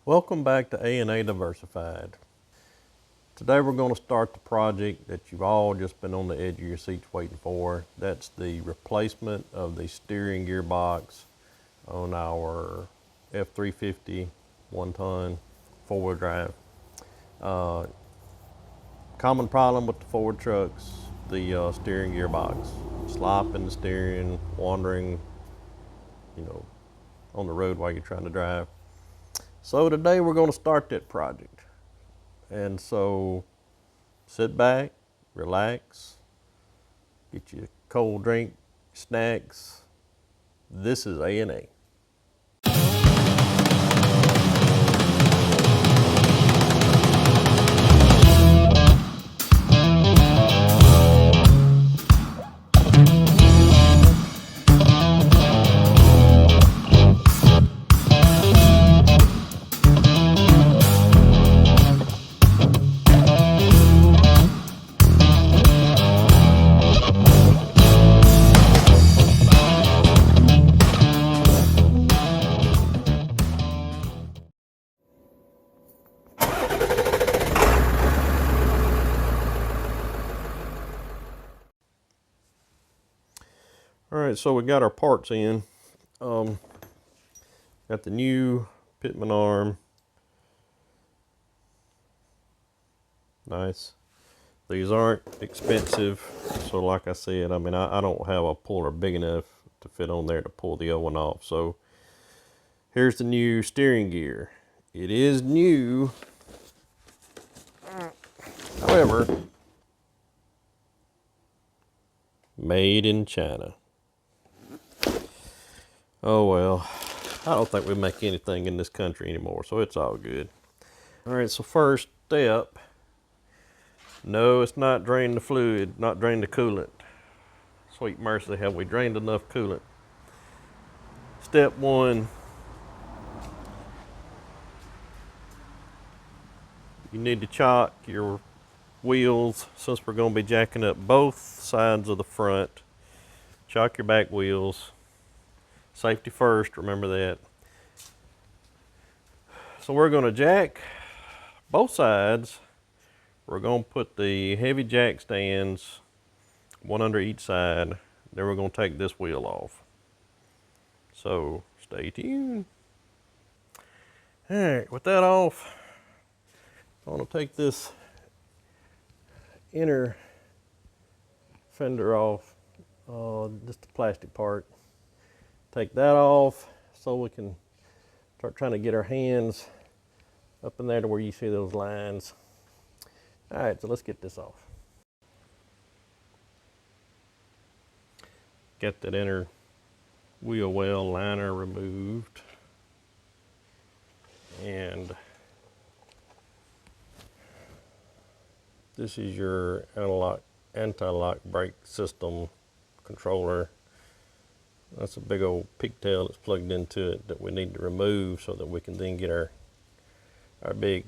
Welcome back to A&A Diversified. Today we're going to start the project that you've all just been on the edge of your seats waiting for. That's the replacement of the steering gearbox on our F350 1-ton four-wheel drive. Common problem with the Ford trucks, the steering gearbox. Slop in the steering, wandering, on the road while you're trying to drive. So today we're going to start that project. And so sit back, relax, get you a cold drink, snacks. This is A&A. All right, so we got our parts in. Got the new pitman arm. Nice. These aren't expensive, so like I said, I don't have a puller big enough to fit on there to pull the old one off. So here's the new steering gear. It is new, however, made in China. Oh well, I don't think we make anything in this country anymore, so it's all good. All right, so first step, no, it's not drain the fluid, not drain the coolant. Sweet mercy, have we drained enough coolant? Step one, you need to chock your wheels. Since we're going to be jacking up both sides of the front, chock your back wheels. Safety first, remember that. So we're going to jack both sides. We're going to put the heavy jack stands, one under each side. Then we're going to take this wheel off. So stay tuned. All right, with that off, I'm going to take this inner fender off, just the plastic part. Take that off so we can start trying to get our hands up in there to where you see those lines. All right, so let's get this off. Get that inner wheel well liner removed. And this is your anti-lock brake system controller. That's a big old pigtail that's plugged into it that we need to remove so that we can then get our big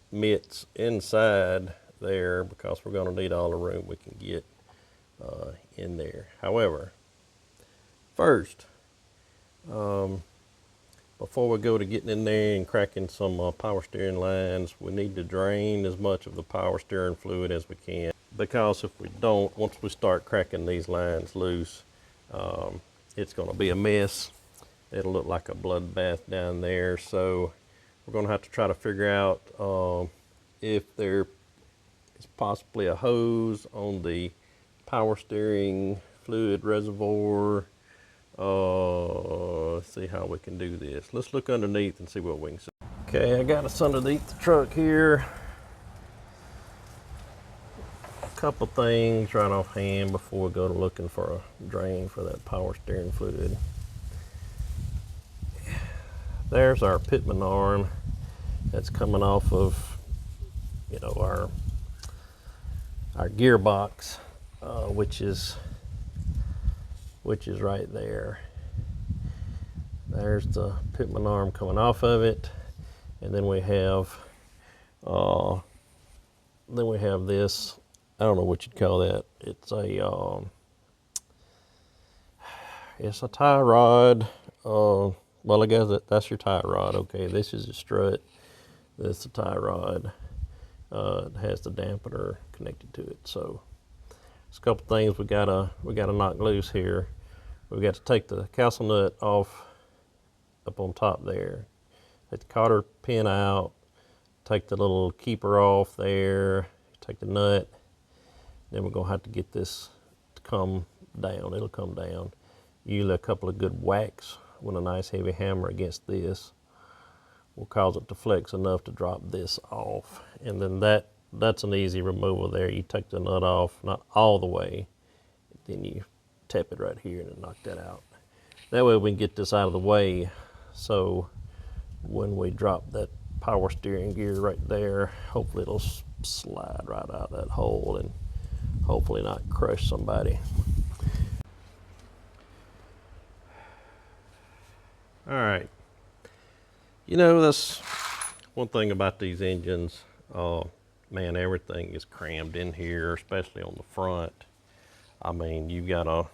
mitts inside there, because we're going to need all the room we can get in there. However, first, before we go to getting in there and cracking some power steering lines, we need to drain as much of the power steering fluid as we can, because if we don't, once we start cracking these lines loose, it's going to be a mess. It'll look like a bloodbath down there. So we're going to have to try to figure out if there is possibly a hose on the power steering fluid reservoir. Let's see how we can do this. Let's look underneath and see what we can see. Okay, I got us underneath the truck here. Couple things right offhand before we go to looking for a drain for that power steering fluid. There's our pitman arm that's coming off of, our gearbox, which is right there. There's the pitman arm coming off of it, and then we have this. I don't know what you'd call that. It's a tie rod Well, I guess that's your tie rod. Okay, this is the strut. This is the tie rod. It has the dampener connected to it. So there's a couple things we gotta knock loose here. We've got to take the castle nut off up on top there. Take the cotter pin out. Take the little keeper off there. Take the nut. Then we're gonna have to get this to come down. It'll come down. Usually a couple of good whacks with a nice heavy hammer against this will cause it to flex enough to drop this off. And then that's an easy removal there. You take the nut off, not all the way, then you tap it right here and knock that out. That way we can get this out of the way, so when we drop that power steering gear right there, hopefully it'll slide right out of that hole and hopefully not crush somebody. All right. You know, that's one thing about these engines. Man, everything is crammed in here, especially on the front. I mean, you got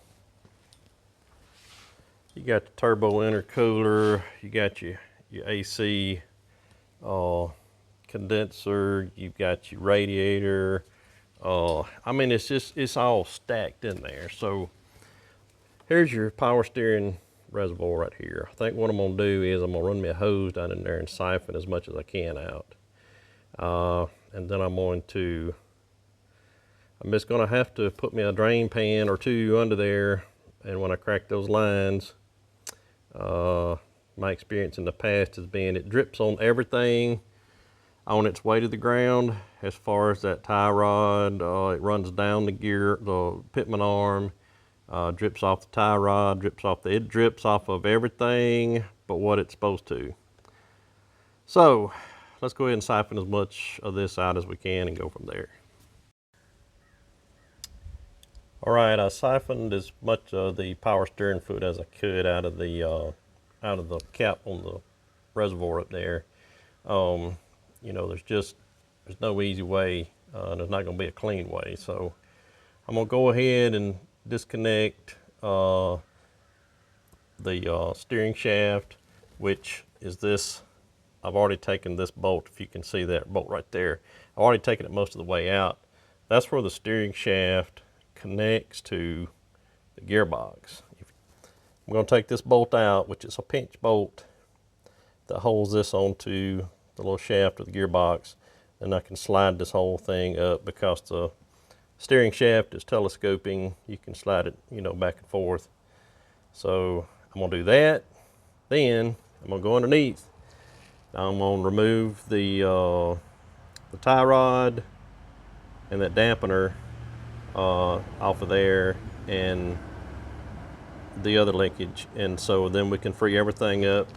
the turbo intercooler, you got your AC condenser, you've got your radiator. I mean, it's all stacked in there. So here's your power steering reservoir right here. I think what I'm gonna do is I'm gonna run me a hose down in there and siphon as much as I can out. And then I'm just gonna have to put me a drain pan or two under there, and when I crack those lines, my experience in the past has been it drips on everything on its way to the ground. As far as that tie rod, it runs down the pitman arm, drips off the tie rod, it drips off of everything but what it's supposed to. So let's go ahead and siphon as much of this out as we can and go from there. All right, I siphoned as much of the power steering fluid as I could out of the cap on the reservoir up there. You know, there's no easy way. There's not going to be a clean way. So I'm going to go ahead and disconnect the steering shaft, which is this. I've already taken this bolt, if you can see that bolt right there. I've already taken it most of the way out. That's where the steering shaft connects to the gearbox. I'm going to take this bolt out, which is a pinch bolt that holds this onto the little shaft of the gearbox, and I can slide this whole thing up because the steering shaft is telescoping. You can slide it, you know, back and forth. So I'm going to do that. Then I'm going to go underneath. I'm going to remove the tie rod and that dampener off of there and the other linkage, and so then we can free everything up.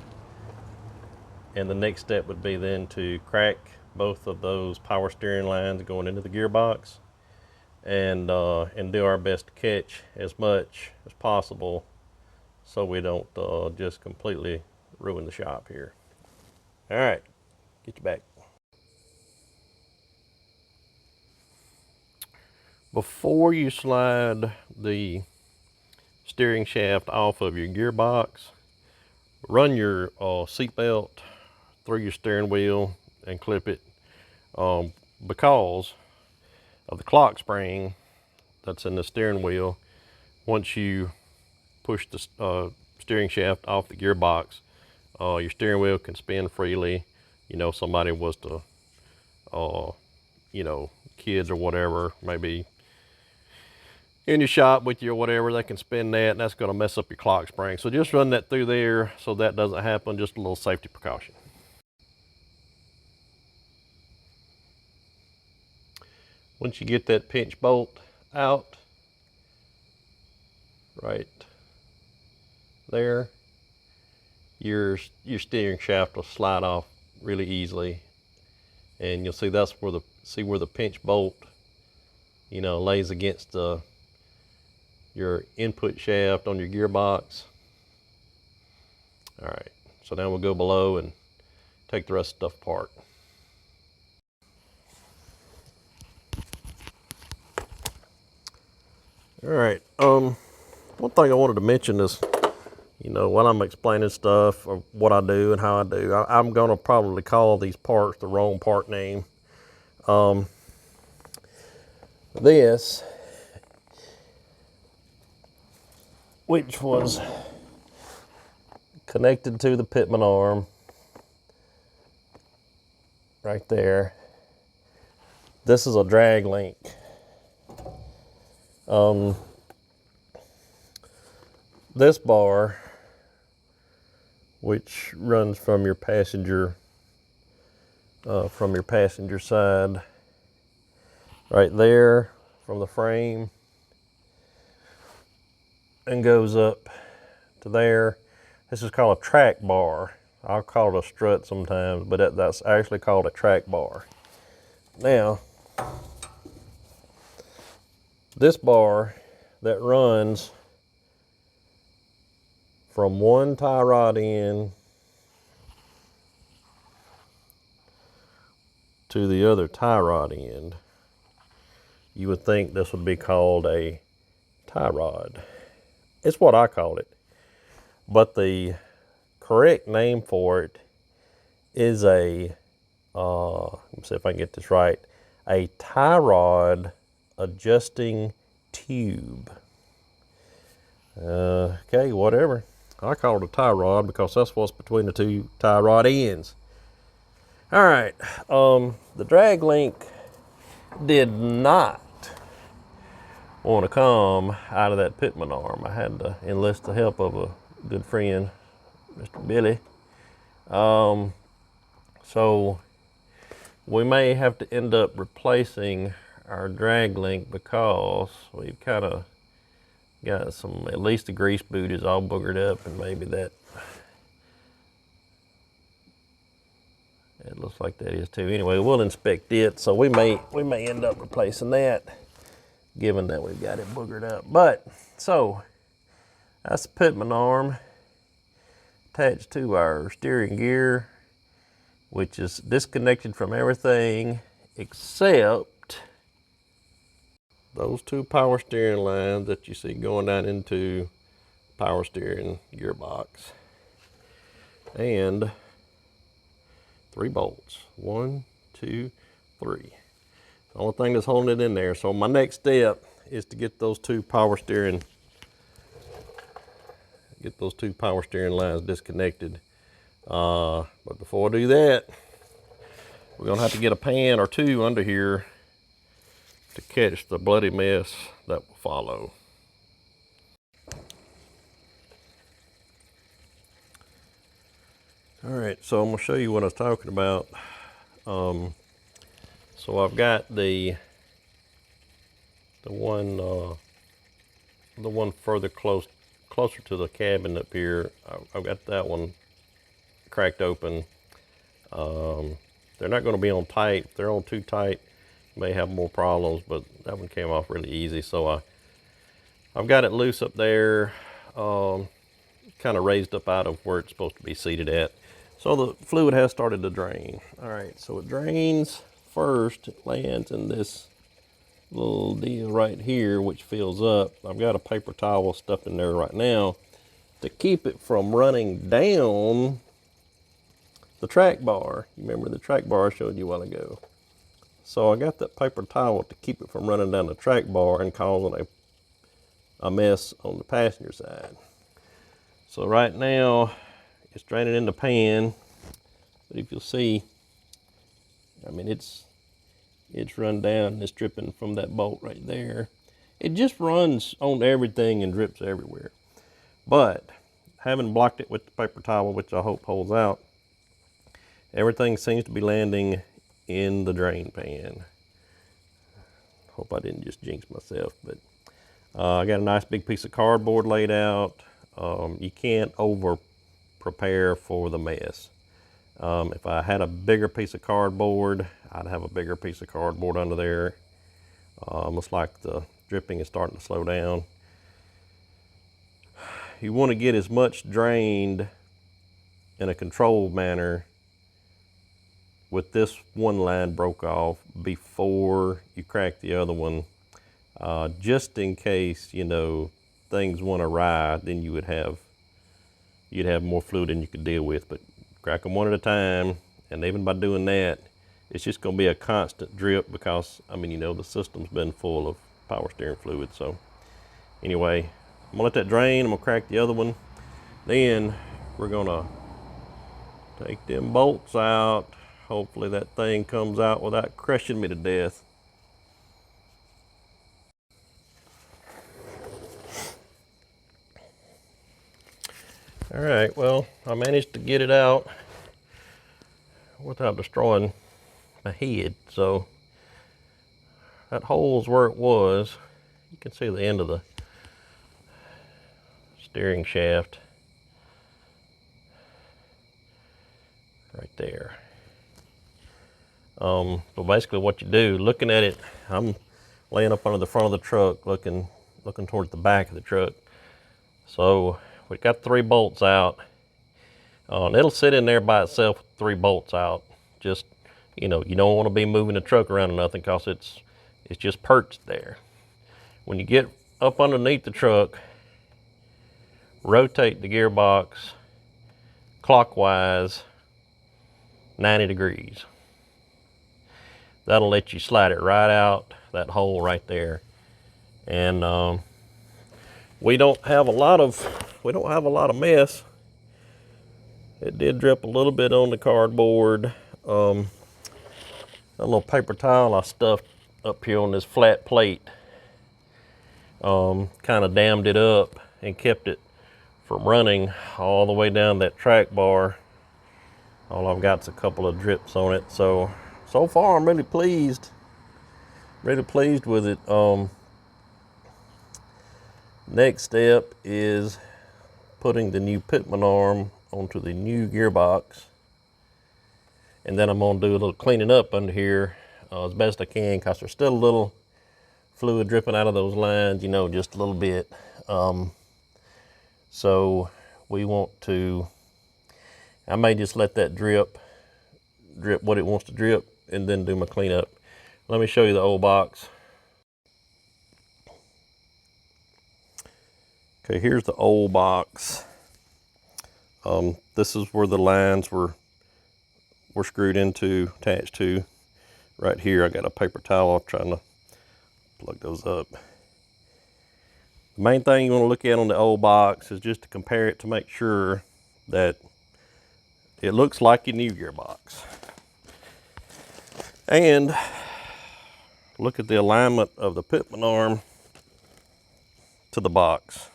And the next step would be then to crack both of those power steering lines going into the gearbox, and do our best to catch as much as possible so we don't just completely ruin the shop here. All right, get you back. Before you slide the steering shaft off of your gearbox, run your seat belt through your steering wheel and clip it, because of the clock spring that's in the steering wheel. Once you push the steering shaft off the gearbox, your steering wheel can spin freely. You know, somebody was to, you know, kids or whatever, maybe in your shop with you or whatever, they can spin that, and that's going to mess up your clock spring. So just run that through there so that doesn't happen. Just a little safety precaution. Once you get that pinch bolt out right there, your steering shaft will slide off really easily, and you'll see that's where the pinch bolt, you know, lays against your input shaft on your gearbox. All right, so now we'll go below and take the rest of the stuff apart. All right, one thing I wanted to mention is, you know, while I'm explaining stuff or what I do and how I do, I'm gonna probably call these parts the wrong part name. This, which was connected to the pitman arm right there. This is a drag link. This bar, which runs from your passenger side, right there from the frame, and goes up to there. This is called a track bar. I'll call it a strut sometimes, but that's actually called a track bar. Now, this bar that runs from one tie rod end to the other tie rod end, you would think this would be called a tie rod. It's what I call it. But the correct name for it is a, let me see if I can get this right, a tie rod adjusting tube. Okay, whatever. I call it a tie rod because that's what's between the two tie rod ends. All right, the drag link did not want to come out of that pitman arm. I had to enlist the help of a good friend, Mr. Billy. So we may have to end up replacing our drag link because we've kind of got some, at least the grease boot is all boogered up, and maybe that, it looks like that is too. Anyway, we'll inspect it. So we may end up replacing that, given that we've got it boogered up. But, so, that's the pitman arm attached to our steering gear, which is disconnected from everything except those two power steering lines that you see going down into power steering gearbox. And 3 bolts. 1, 2, 3. The only thing that's holding it in there. So my next step is to get those two power steering lines disconnected. But before I do that, we're gonna have to get a pan or two under here to catch the bloody mess that will follow. All right, so I'm gonna show you what I was talking about. So I've got the one further closer to the cabin up here. I've got that one cracked open. They're not going to be on tight. If they're on too tight, you may have more problems, but that one came off really easy. So I've got it loose up there, kind of raised up out of where it's supposed to be seated at. So the fluid has started to drain. All right, so it drains first. It lands in this little deal right here, which fills up. I've got a paper towel stuffed in there right now to keep it from running down the track bar. You remember the track bar I showed you a while ago. So I got that paper towel to keep it from running down the track bar and causing a mess on the passenger side. So right now it's draining in the pan, but if you'll see, I mean, it's run down and it's dripping from that bolt right there. It just runs on everything and drips everywhere. But having blocked it with the paper towel, which I hope holds out, everything seems to be landing in the drain pan. Hope I didn't just jinx myself, but I got a nice big piece of cardboard laid out. You can't over prepare for the mess. If I had a bigger piece of cardboard, I'd have a bigger piece of cardboard under there. Looks like the dripping is starting to slow down. You want to get as much drained in a controlled manner with this one line broke off before you crack the other one, just in case, you know, things went awry. Then you would have you'd have more fluid than you could deal with. But crack them one at a time, and even by doing that, it's just going to be a constant drip because, I mean, you know, the system's been full of power steering fluid. So anyway, I'm gonna let that drain. I'm gonna crack the other one. Then we're gonna take them bolts out. Hopefully that thing comes out without crushing me to death. All right, well, I managed to get it out without destroying my head. So that hole's where it was. You can see the end of the steering shaft right there. But basically what you do, looking at it, I'm laying up under the front of the truck, looking towards the back of the truck. So we got 3 bolts out. And it'll sit in there by itself with 3 bolts out. Just, you know, you don't want to be moving the truck around or nothing because it's just perched there. When you get up underneath the truck, rotate the gearbox clockwise 90 degrees. That'll let you slide it right out that hole right there. And we don't have a lot of mess. It did drip a little bit on the cardboard. A little paper towel I stuffed up here on this flat plate kind of dammed it up and kept it from running all the way down that track bar. All I've got is a couple of drips on it. So far I'm really pleased with it. Next step is putting the new pitman arm onto the new gearbox, and then I'm going to do a little cleaning up under here as best I can because there's still a little fluid dripping out of those lines, you know, just a little bit. So we want to, I may just let that drip what it wants to drip and then do my cleanup. Let me show you the old box. Okay, here's the old box. This is where the lines were screwed into, attached to. Right here, I got a paper towel trying to plug those up. The main thing you want to look at on the old box is just to compare it to make sure that it looks like your new gearbox. And look at the alignment of the pitman arm to the box.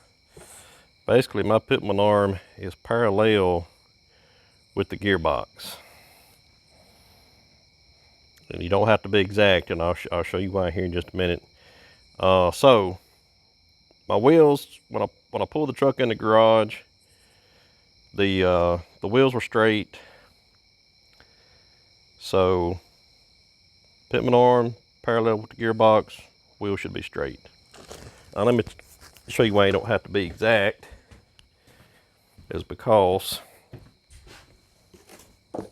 Basically, my pitman arm is parallel with the gearbox. And you don't have to be exact, and I'll show you why here in just a minute. So my wheels, when I pulled the truck in the garage, the wheels were straight. So pitman arm parallel with the gearbox, wheels should be straight. Now let me show you why you don't have to be exact. Is because if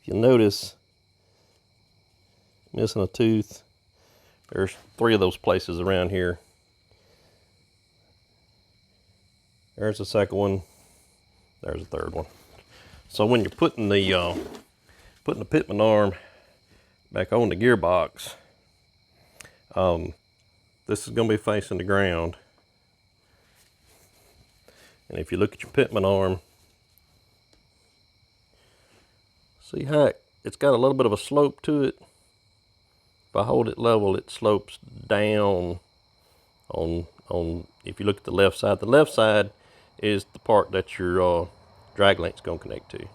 you notice, missing a tooth. There's 3 of those places around here. There's the second one. There's the 3rd one. So when you're putting the pitman arm back on the gearbox, this is going to be facing the ground. And if you look at your pitman arm, see how it's got a little bit of a slope to it? If I hold it level, it slopes down on if you look at the left side is the part that your drag link's going to connect to.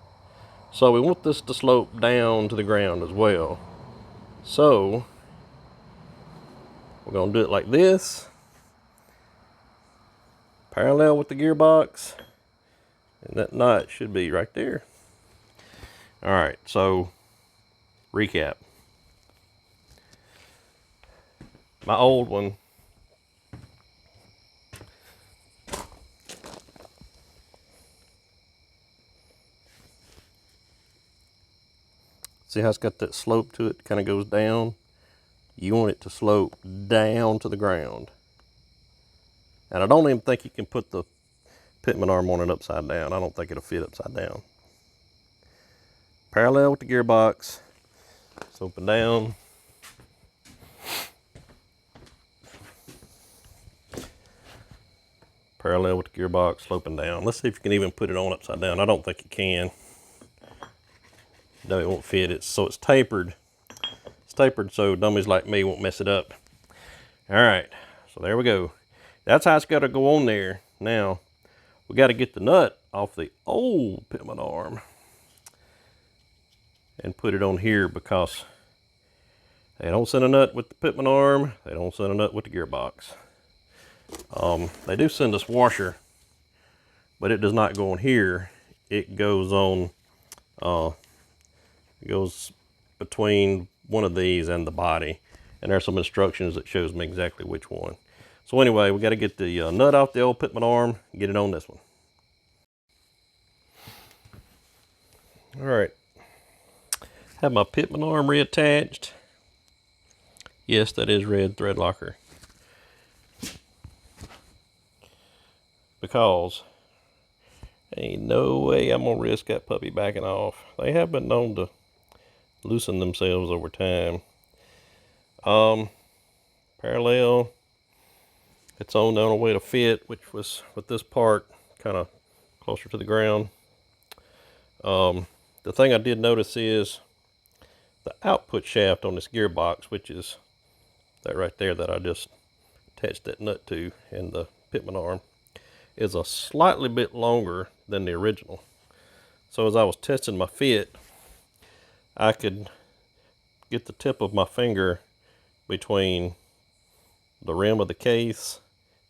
So we want this to slope down to the ground as well. So we're going to do it like this, parallel with the gearbox, and that notch should be right there. All right, so recap. My old one, see how it's got that slope to it, kind of goes down? You want it to slope down to the ground. And I don't even think you can put the pitman arm on it upside down. I don't think it'll fit upside down. Parallel with the gearbox. It's open down. Parallel with the gearbox, sloping down. Let's see if you can even put it on upside down. I don't think you can. No, it won't fit. It's tapered. It's tapered so dummies like me won't mess it up. All right, so there we go. That's how it's got to go on there. Now, we got to get the nut off the old pitman arm and put it on here, because they don't send a nut with the pitman arm. They don't send a nut with the gearbox. They do send us washer, but it does not go on here. It goes on, it goes between one of these and the body. And there's some instructions that shows me exactly which one. So anyway, we got to get the nut off the old pitman arm and get it on this one. All right, have my pitman arm reattached. Yes, that is red thread locker. Because ain't no way I'm gonna risk that puppy backing off. They have been known to loosen themselves over time. Parallel, it's on the only way to fit, which was with this part kind of closer to the ground. The thing I did notice is the output shaft on this gearbox, which is that right there that I just attached that nut to in the pitman arm, is a slightly bit longer than the original. So as I was testing my fit, I could get the tip of my finger between the rim of the case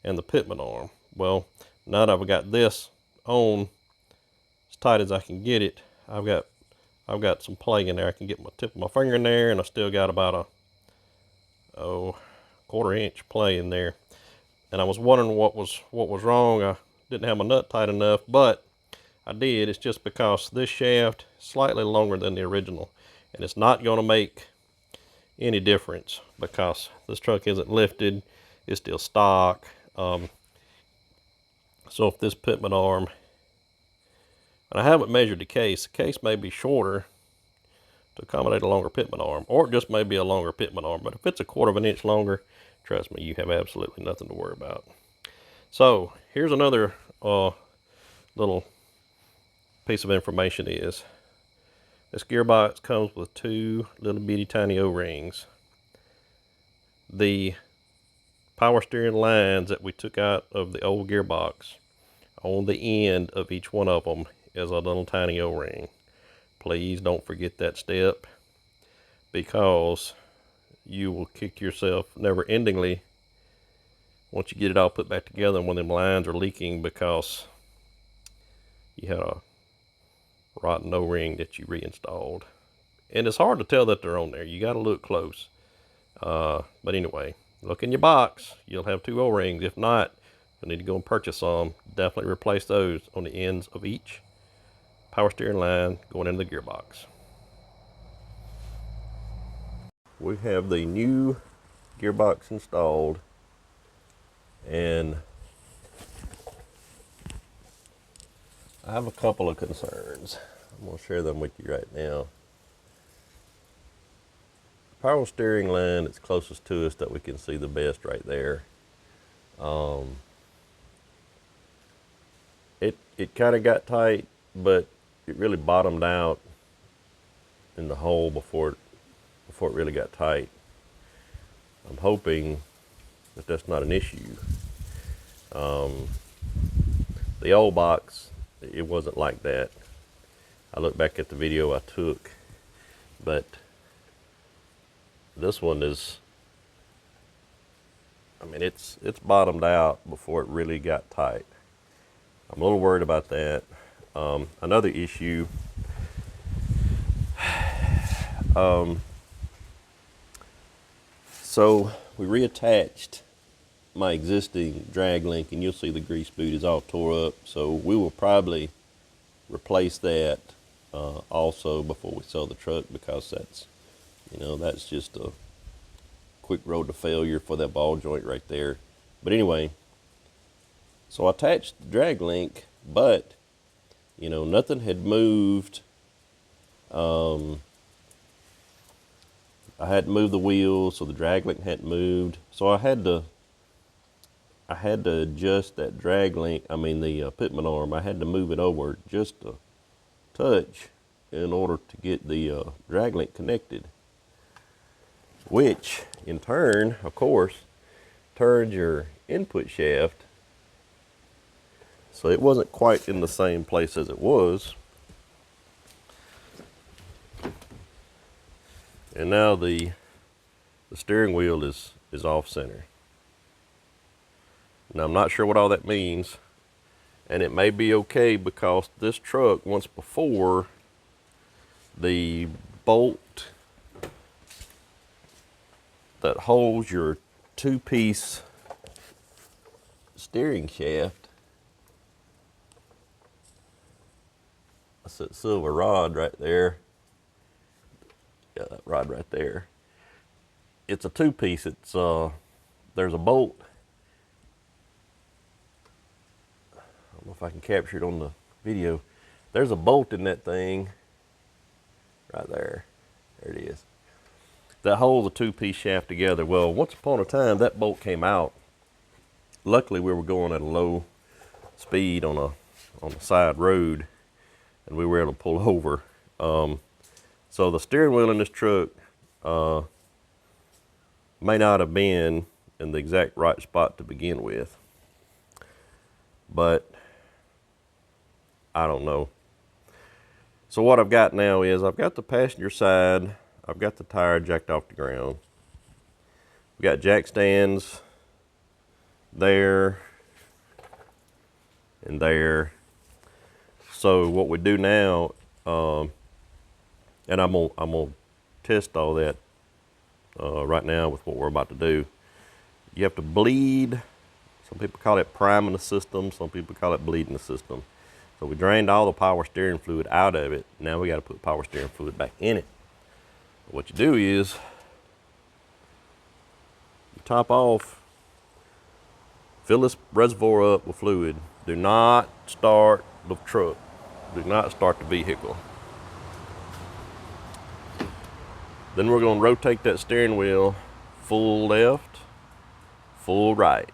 and the pitman arm. Well, now that I've got this on as tight as I can get it, I've got some play in there. I can get my tip of my finger in there, and I still got about a quarter-inch play in there. And I was wondering what was wrong. I didn't have my nut tight enough, but I did. It's just because this shaft is slightly longer than the original, and it's not going to make any difference because this truck isn't lifted. It's still stock. So if this pitman arm, and I haven't measured the case may be shorter to accommodate a longer pitman arm, or it just may be a longer pitman arm. But if it's a quarter of an inch longer, trust me, you have absolutely nothing to worry about. So here's another little piece of information is this gearbox comes with two little bitty tiny O-rings. The power steering lines that we took out of the old gearbox, on the end of each one of them is a little tiny O-ring. Please don't forget that step, because you will kick yourself never-endingly once you get it all put back together and when them lines are leaking because you had a rotten O-ring that you reinstalled. And it's hard to tell that they're on there. You got to look close. But anyway, look in your box. You'll have two O-rings. If not, you'll need to go and purchase some. Definitely replace those on the ends of each power steering line going into the gearbox. We have the new gearbox installed, and I have a couple of concerns. I'm going to share them with you right now. Power steering line that's closest to us that we can see the best right there. It kind of got tight, but it really bottomed out in the hole before it really got tight. I'm hoping that that's not an issue. The old box, it wasn't like that. I look back at the video I took, but this one is, I mean, it's bottomed out before it really got tight. I'm a little worried about that. Another issue, so we reattached my existing drag link, and you'll see the grease boot is all tore up. So we will probably replace that also before we sell the truck, because that's, you know, that's just a quick road to failure for that ball joint right there. But anyway, So I attached the drag link, but you know, nothing had moved. I hadn't moved the wheels, so the drag link hadn't moved. So I had to adjust that drag link. I mean the pitman arm. I had to move it over just a touch in order to get the drag link connected, which in turn, of course, turns your input shaft. So it wasn't quite in the same place as it was. And now the steering wheel is off center. Now I'm not sure what all that means, and it may be okay because this truck, once before, the bolt that holds your two-piece steering shaft, that's that silver rod right there. Yeah, that rod right there. It's a two-piece. It's there's a bolt. I don't know if I can capture it on the video. There's a bolt in that thing right there. There it is. That holds the two-piece shaft together. Well, once upon a time, that bolt came out. Luckily, we were going at a low speed on a side road, and we were able to pull over. So the steering wheel in this truck may not have been in the exact right spot to begin with, but I don't know. So what I've got now is I've got the passenger side, I've got the tire jacked off the ground. We've got jack stands there and there. So what we do now, and I'm gonna test all that right now with what we're about to do. You have to bleed. Some people call it priming the system. Some people call it bleeding the system. So we drained all the power steering fluid out of it. Now we got to put power steering fluid back in it. What you do is you top off, fill this reservoir up with fluid. Do not start the truck. Do not start the vehicle. Then we're going to rotate that steering wheel full left, full right,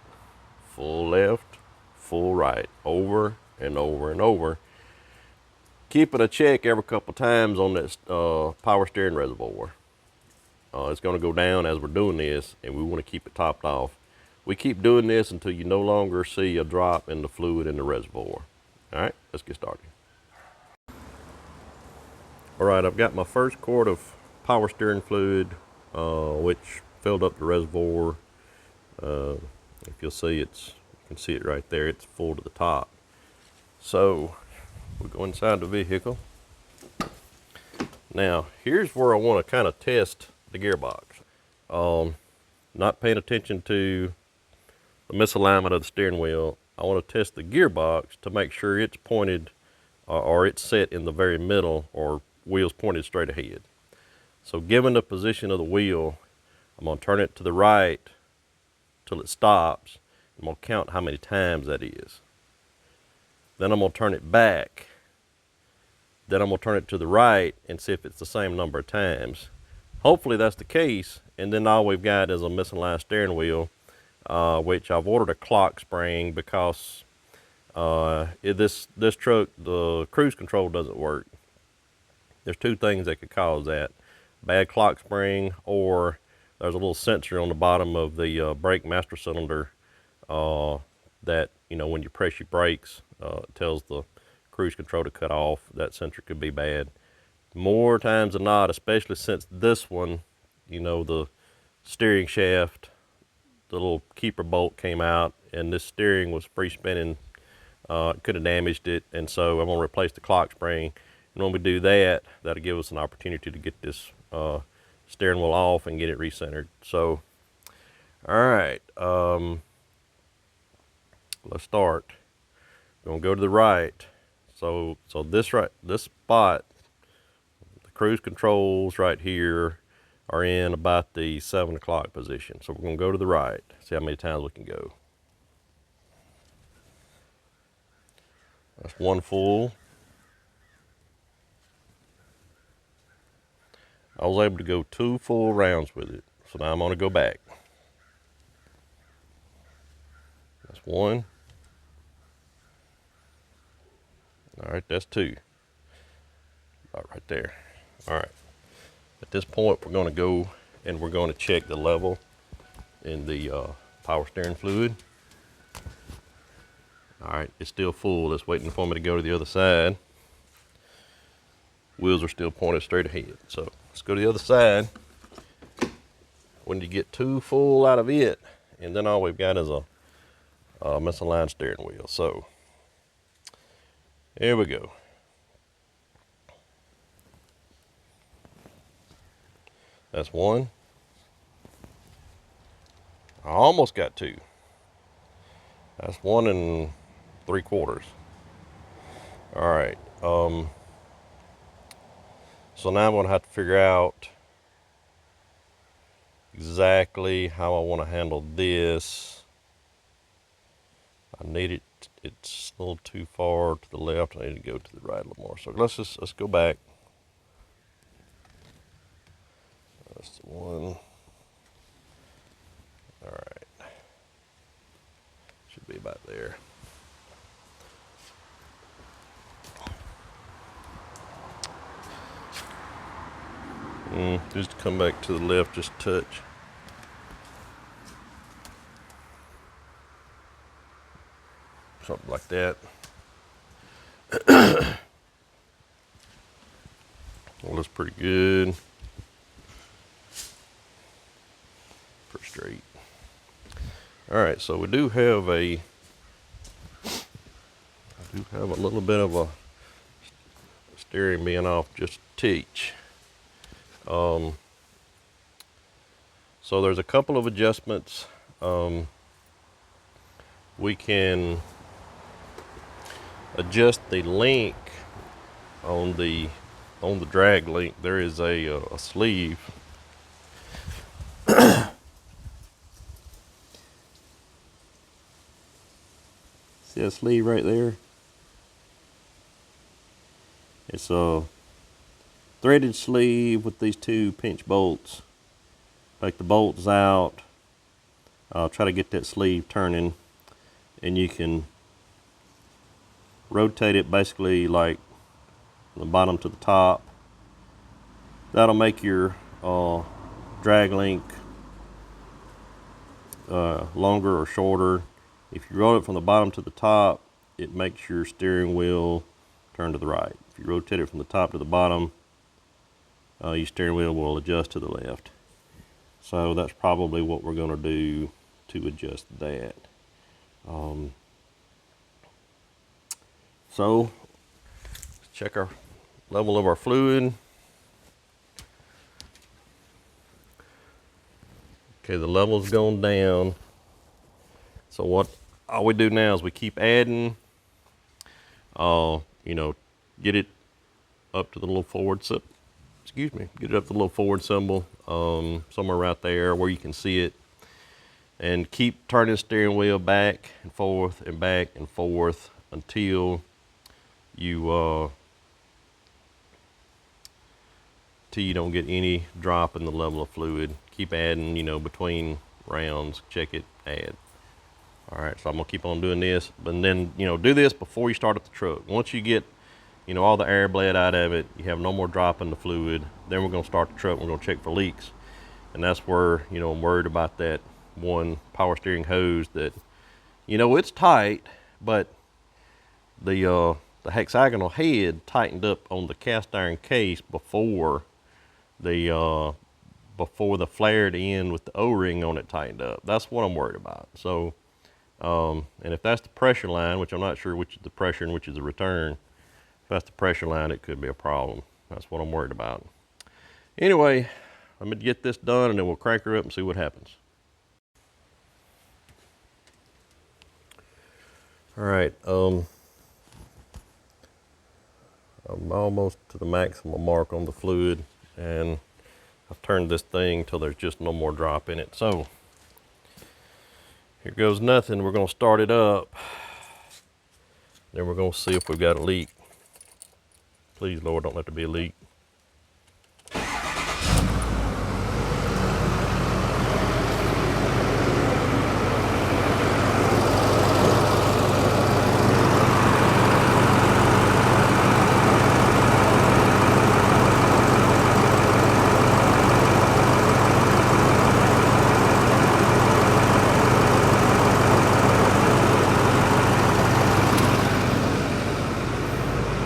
full left, full right, over and over and over. Keeping a check every couple times on that power steering reservoir. It's going to go down as we're doing this, and we want to keep it topped off. We keep doing this until you no longer see a drop in the fluid in the reservoir. All right, let's get started. All right, I've got my first quart of power steering fluid, which filled up the reservoir. If you'll see, you can see it right there. It's full to the top. So we go inside the vehicle. Now, here's where I want to kind of test the gearbox. Not paying attention to the misalignment of the steering wheel. I want to test the gearbox to make sure it's pointed or it's set in the very middle, or wheels pointed straight ahead. So given the position of the wheel, I'm going to turn it to the right till it stops. I'm going to count how many times that is. Then I'm going to turn it back. Then I'm going to turn it to the right and see if it's the same number of times. Hopefully that's the case, and then all we've got is a misaligned steering wheel, which I've ordered a clock spring because this truck, the cruise control doesn't work. There's two things that could cause that: bad clock spring, or there's a little sensor on the bottom of the brake master cylinder that, you know, when you press your brakes, it tells the cruise control to cut off. That sensor could be bad. More times than not, especially since this one, you know, the steering shaft, the little keeper bolt came out, and this steering was free spinning. It could have damaged it, and so I'm going to replace the clock spring. And when we do that, that'll give us an opportunity to get this steering wheel off and get it recentered. So, all right, let's start. We're going to go to the right. So this spot, the cruise controls right here are in about the 7 o'clock position. So we're going to go to the right, see how many times we can go. That's one full. I was able to go 2 full rounds with it. So now I'm gonna go back. That's 1. All right, that's 2. About right there. All right. At this point, we're gonna go and we're gonna check the level in the power steering fluid. All right, it's still full. It's waiting for me to go to the other side. Wheels are still pointed straight ahead. So let's go to the other side. When you get 2 full out of it, and then all we've got is a misaligned steering wheel. So here we go. That's 1. I almost got 2. That's 1 3/4. All right. So now I'm gonna have to figure out exactly how I want to handle this. I need it. It's a little too far to the left. I need to go to the right a little more. So let's go back. That's the 1. All right. Should be about there. Just come back to the left, just touch. Something like that. Well, that's pretty good. Pretty straight. All right, so we do have I do have a little bit of a steering being off just a teach. So there's a couple of adjustments. We can adjust the link on the drag link. There is a sleeve. See that sleeve right there? It's a threaded sleeve with these 2 pinch bolts. Take the bolts out. I'll try to get that sleeve turning, and you can rotate it basically like from the bottom to the top. That'll make your drag link longer or shorter. If you roll it from the bottom to the top, it makes your steering wheel turn to the right. If you rotate it from the top to the bottom, your steering wheel will adjust to the left. So that's probably what we're going to do to adjust that. So let's check our level of our fluid. Okay, the level's gone down. So all we do now is we keep adding, get it up to the little forward symbol. Get it up to the little forward symbol, somewhere right there where you can see it. And keep turning the steering wheel back and forth and back and forth until you don't get any drop in the level of fluid. Keep adding, between rounds, check it, add. All right, so I'm gonna keep on doing this, but then, do this before you start up the truck. Once you get, all the air bled out of it, you have no more drop in the fluid, then we're gonna start the truck, we're gonna check for leaks. And that's where, I'm worried about that one power steering hose that, it's tight, but the hexagonal head tightened up on the cast iron case before the flared end with the O-ring on it tightened up. That's what I'm worried about. So, and if that's the pressure line, which I'm not sure which is the pressure and which is the return, if that's the pressure line, it could be a problem. That's what I'm worried about. Anyway, let me get this done and then we'll crank her up and see what happens. All right, I'm almost to the maximum mark on the fluid, and I've turned this thing till there's just no more drop in it. So here goes nothing. We're gonna start it up. Then we're gonna see if we've got a leak. Please, Lord, don't let there be a leak.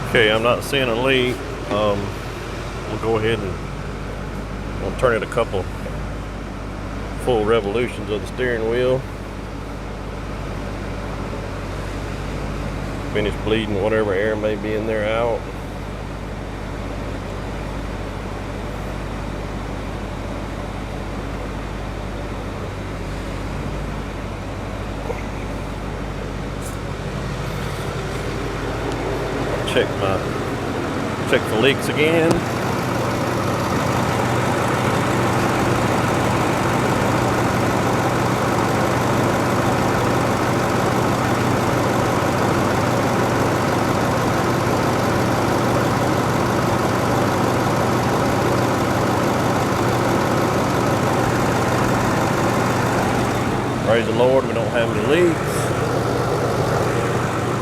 Okay, I'm not seeing a leak. We'll go ahead and we'll turn it a couple full revolutions of the steering wheel. Finish bleeding whatever air may be in there out. Check the leaks again. Praise the Lord, we don't have any leaks.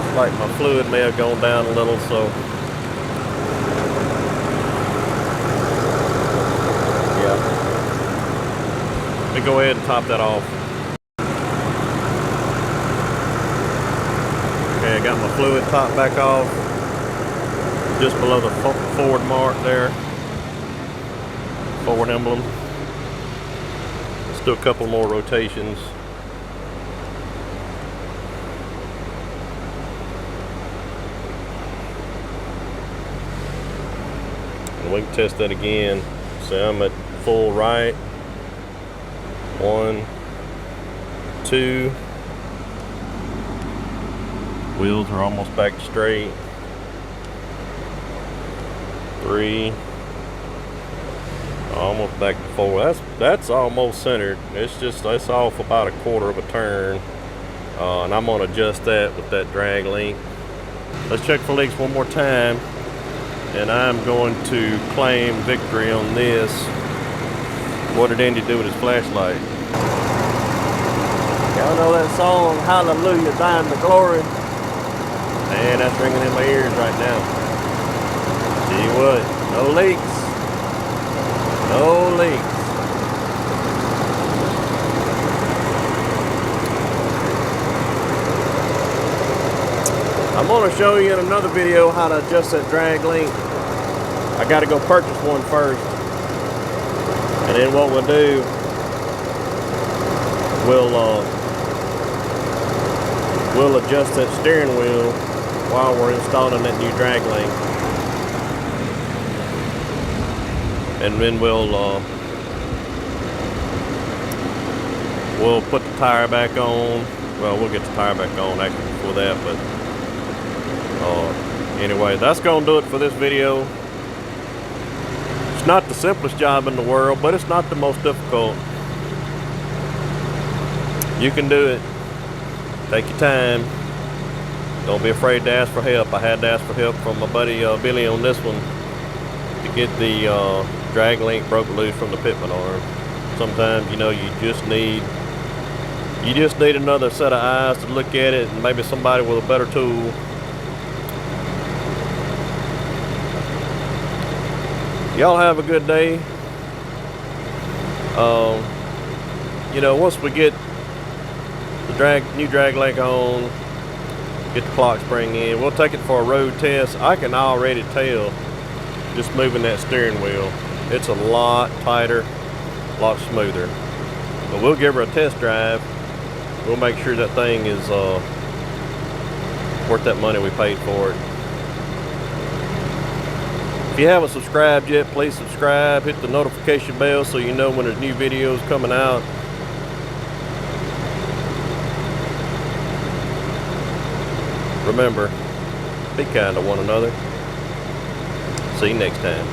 It's like my fluid may have gone down a little, so let me go ahead and top that off. Okay, I got my fluid top back off, just below the forward mark there, forward emblem. Let's do a couple more rotations. And we can test that again. So I'm at full right. 1, 2. Wheels are almost back straight. 3. Almost back to 4. That's almost centered. That's off about 1/4 of a turn. And I'm gonna adjust that with that drag link. Let's check for leaks one more time. And I'm going to claim victory on this. What did Andy do with his flashlight? Y'all know that song, Hallelujah, Thine the Glory? Man, that's ringing in my ears right now. Tell you what, no leaks. No leaks. I'm going to show you in another video how to adjust that drag link. I got to go purchase one first. And then what we'll do, we'll adjust that steering wheel while we're installing that new drag link. And then we'll put the tire back on. Well, we'll get the tire back on actually before that, but anyway, that's gonna do it for this video. It's not the simplest job in the world, but it's not the most difficult. You can do it. Take your time. Don't be afraid to ask for help. I had to ask for help from my buddy Billy on this one to get the drag link broke loose from the pitman arm. Sometimes, you know, you just need another set of eyes to look at it, and maybe somebody with a better tool. Y'all have a good day. You know, once we get the new drag link on, get the clock spring in, we'll take it for a road test. I can already tell just moving that steering wheel, it's a lot tighter, a lot smoother. But we'll give her a test drive. We'll make sure that thing is worth that money we paid for it. If you haven't subscribed yet, please subscribe. Hit the notification bell so you know when there's new videos coming out. Remember, be kind to one another. See you next time.